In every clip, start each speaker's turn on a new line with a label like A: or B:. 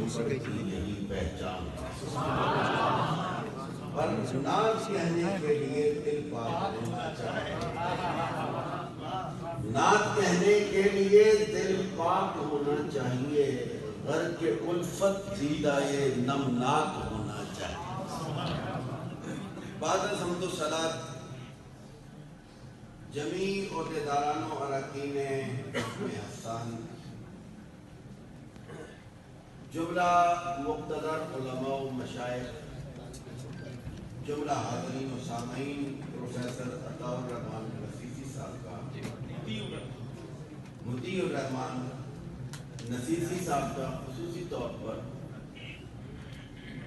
A: کی یہی پہچان ہے۔ پر نعت کہنے کے لیے دل پاک ہونا چاہیے، نعت کہنے کے لیے دل پاک ہونا چاہیے، غرق الفت دیدہ نمناک ہونا چاہیے۔ بعد از حمد و صلات جمیع عہدیداران و اراکین حکم احسان، جملہ مقتدر علماء و مشائخ، جملہ حاضرین و سامعین، پروفیسر عطاء الرحمان نصیسی صاحب کا، مطیع الرحمان نصیسی صاحب کا خصوصی طور پر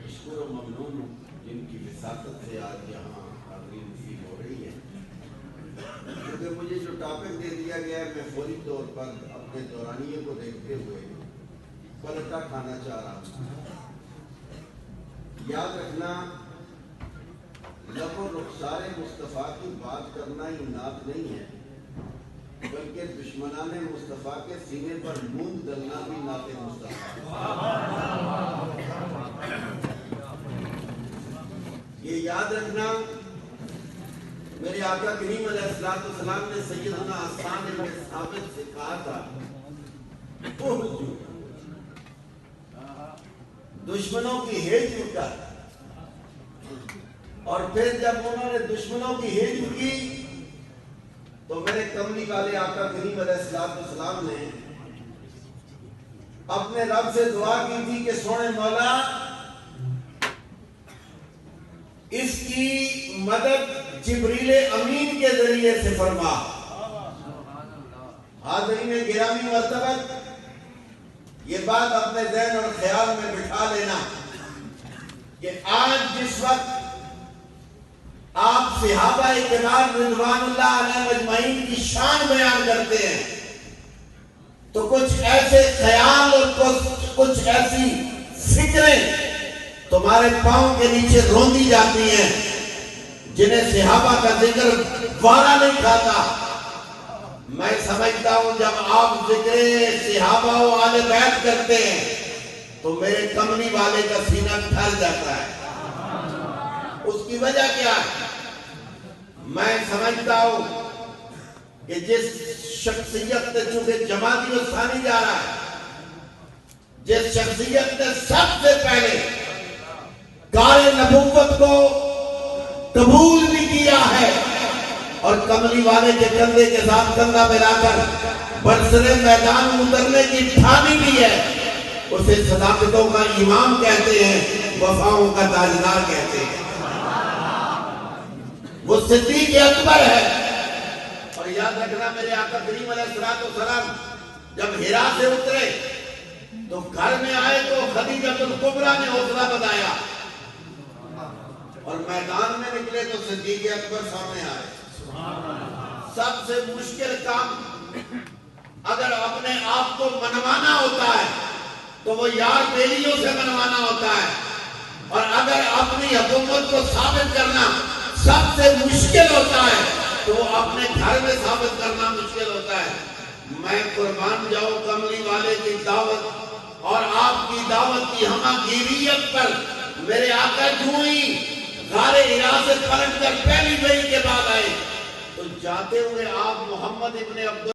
A: مشکور و ممنون ہوں، جن کی وساطت سے آج یہاں حاضری نصیب ہو رہی ہے۔ کیونکہ مجھے جو ٹاپک دے دیا گیا ہے، میں فوری طور پر اپنے دورانیے کو دیکھتے ہوئے پلٹا کھانا چاہ رہا ہوں۔ یاد رکھنا، لب و رخسار مصطفیٰ کی بات کرنا ہی نعت نہیں ہے، بلکہ دشمنان مصطفیٰ کے سینے پر مونگ ڈلنا بھی نعت مصطفیٰ ہے۔ یہ یاد رکھنا، میرے آقا کریم علیہ السلام نے سیدنا حسان بن ثابت سے کہا تھا، دشمنوں کی ہیج اٹھا، اور پھر جب انہوں نے دشمنوں کی ہیج اٹھی تو میرے کملی والے آقا کریم علیہ السلام نے اپنے رب سے دعا کی تھی کہ سونے مولا اس کی مدد جبریل امین کے ذریعے سے فرما۔ حاضرین گرامی مرتبہ، یہ بات اپنے ذہن اور خیال میں بٹھا لینا کہ آج جس وقت آپ صحابہ کرام رضوان اللہ علیہ مجمعین کی شان بیان کرتے ہیں تو کچھ ایسے خیال اور کچھ ایسی فکریں تمہارے پاؤں کے نیچے روندی جاتی ہیں جنہیں صحابہ کا ذکر وارا نہیں کھاتا۔ میں سمجھتا ہوں جب آپ ذکر صحابہ و آل بیت کرتے ہیں تو میرے کملی والے کا سینہ ٹھر جاتا ہے۔ اس کی وجہ کیا ہے؟ میں سمجھتا ہوں کہ جس شخصیت نے چونکہ جماعتی و ثانی جا رہا ہے، جس شخصیت نے سب سے پہلے کار نبوت کو قبول بھی کیا ہے اور کملی والے کے کندھے کے ساتھ کندھا ملا کر برسرے میدان اترنے کی ٹھانی بھی ہے، اسے صداقتوں کا امام کہتے ہیں، وفاؤں کا تاجدار کہتے ہیں۔ وہ صدیق اکبر ہے۔ اور یاد رکھنا، میرے آقا کریم علیہ السلام جب حرا سے اترے تو گھر میں آئے تو خدیجہ الکبریٰ نے حوصلہ بتایا، اور میدان میں نکلے تو صدیق اکبر سامنے آئے۔ سب سے مشکل کام اگر اپنے آپ کو منوانا ہوتا ہے تو وہ یار بیلیوں سے منوانا ہوتا ہے، اور اگر اپنی حکومت کو ثابت کرنا سب سے مشکل ہوتا ہے تو وہ اپنے گھر میں ثابت کرنا مشکل ہوتا ہے۔ میں قربان جاؤں کملی والے کی دعوت اور آپ کی دعوت کی ہمہ گیریت پر میرے آقا جوں ہی غار حرا سے پلٹ کر پہلی بہی کے بعد آئے تو جاتے ہوئے آپ محمد ابن عبد